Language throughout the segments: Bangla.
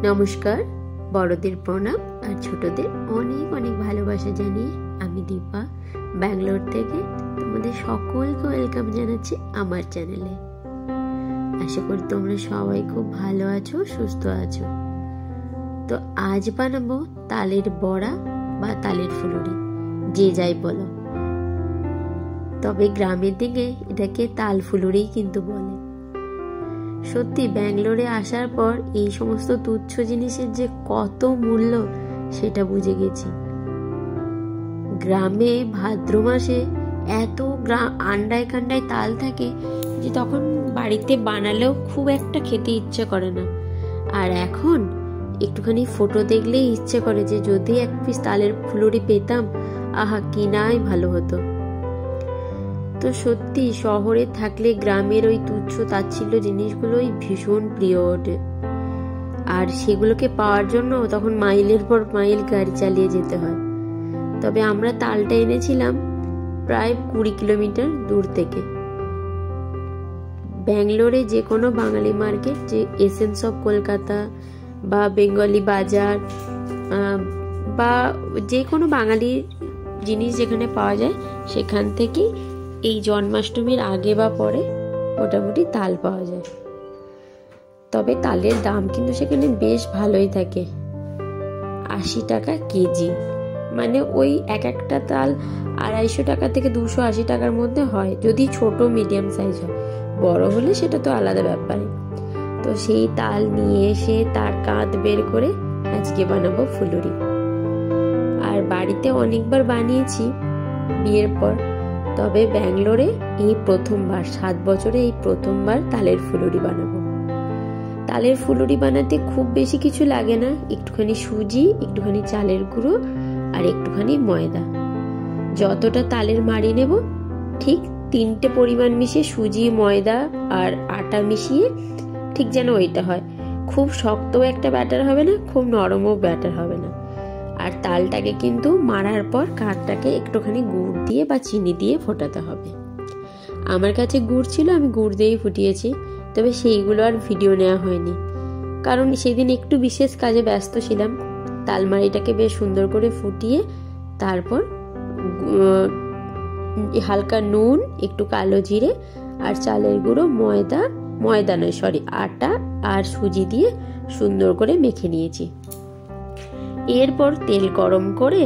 নমস্কার, বড়দের প্রণাম আর ছোটদের অনেক অনেক ভালোবাসা জানিয়ে আমি দীপা ব্যাঙ্গালোর থেকে তোমাদের সকলকে ওয়েলকাম জানাচ্ছি আমার চ্যানেলে। আশা করি তোমরা সবাই খুব ভালো আছো, সুস্থ আছো। তো আজ বানাবো তালের বড়া বা তালের ফুলুরি, যে যাই বলো। তবে গ্রামের দিকে এটাকে তাল ফুলুরি কিন্তু বলে। সত্যি ব্যাঙ্গালোরে আসার পর এই সমস্ত তুচ্ছ জিনিসের যে কত মূল্য সেটা বুঝে গেছি। গ্রামে ভাদ্র মাসে এত আন্ডায় কান্ডায় তাল থাকে যে তখন বাড়িতে বানালেও খুব একটা খেতে ইচ্ছে করে না। আর এখন একটুখানি ফটো দেখলেই ইচ্ছে করে যে যদি এক পিস তালের ফুলুরি পেতাম, আহা কিনাই ভালো হতো। তো সত্যি শহরে থাকলে গ্রামের ওই তুচ্ছ তাচ্ছিল্য জিনিসগুলোই ভীষণ প্রিয় ওঠে। আর সেগুলোকে পাওয়ার জন্য তখন মাইলের পর মাইল গাড়ি চালিয়ে যেতে হয়। তবে আমরা তালটা এনেছিলাম প্রায় 20 কিলোমিটার দূর থেকে। ব্যাঙ্গালোরে যে কোনো বাঙালি মার্কেট, যে এসেন্স অফ কলকাতা বা বেঙ্গলি বাজার বা যে কোনো বাঙালি জিনিস যেখানে পাওয়া যায়, সেখান থেকেই এই জন্মাষ্টমীর আগে বা পরে মোটামুটি তাল পাওয়া যায়। তবে তালের দাম কিন্তু সেখানে বেশ ভালোই থাকে, 80 টাকা কেজি। মানে ওই এক একটা তাল 250 টাকা থেকে 280 টাকার মধ্যে হয়, যদি ছোট মিডিয়াম সাইজ হয়। বড় হলে সেটা তো আলাদা ব্যাপারে। তো সেই তাল নিয়ে এসে তার কাঁধ বের করে আজকে বানাবো ফুলুরি। আর বাড়িতে অনেকবার বানিয়েছি বিয়ের পর, তবে ব্যাঙ্গালোরে এই প্রথমবার, 7 বছরে এই প্রথমবার তালের ফুলুরি বানাবো। তালের ফুলুরি বানাতে খুব বেশি কিছু লাগে না, একটুখানি সুজি, একটুখানি চালের গুঁড়ো আর একটুখানি ময়দা। যতটা তালের মাড়ি নেব ঠিক 3টে পরিমাণ মিশিয়ে সুজি, ময়দা আর আটা মিশিয়ে ঠিক যেন ওইটা হয়। খুব শক্ত একটা ব্যাটার হবে না, খুব নরমও ব্যাটার হবে না। আর তালটাকে কিন্তু মারার পর কাঠটাকে একটুখানি গুড় দিয়ে বা চিনি দিয়ে ফোটাতে হবে। আমার কাছে গুড় ছিল, আমি গুড় দিয়েই ফুটিয়েছি। তবে সেইগুলো আর ভিডিও নেওয়া হয়নি, কারণ সেদিন একটু বিশেষ কাজে ব্যস্ত ছিলাম। তালমারিটাকে বেশ সুন্দর করে ফুটিয়ে তারপর হালকা নুন, একটু কালো জিরে আর চালের গুঁড়ো, আটা আর সুজি দিয়ে সুন্দর করে মেখে নিয়েছি। এরপর তেল গরম করে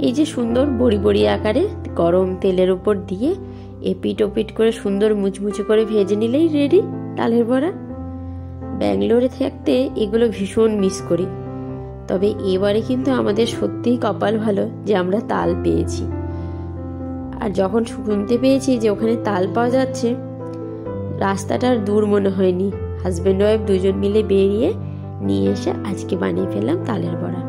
এই যে সুন্দর বড়ি বড়ি আকারে গরম তেলের উপর দিয়ে এপিট ওপিট করে সুন্দর মুচমুচে করে ভেজে নিলেই রেডি তালের বড়া। ব্যাঙ্গালোরে থাকতে এগুলো ভীষণ মিস করি। তবে এবারে কিন্তু আমাদের সত্যিই কপাল ভালো যে আমরা তাল পেয়েছি। আর যখন শুনতে পেয়েছি যে ওখানে তাল পাওয়া যাচ্ছে, রাস্তাটা আর দূর মনে হয়নি। হাজব্যান্ড ওয়াইফ দুজন মিলে বেরিয়ে নিয়ে এসে আজকে বানিয়ে ফেললাম তালের বড়া।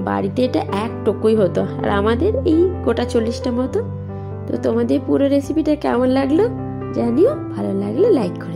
বাড়িতে এটা এক টুকুই হতো, আর আমাদের এই গোটা 40টা মতো। তো তোমাদের পুরো রেসিপিটা কেমন লাগলো জানিও, ভালো লাগলে লাইক করে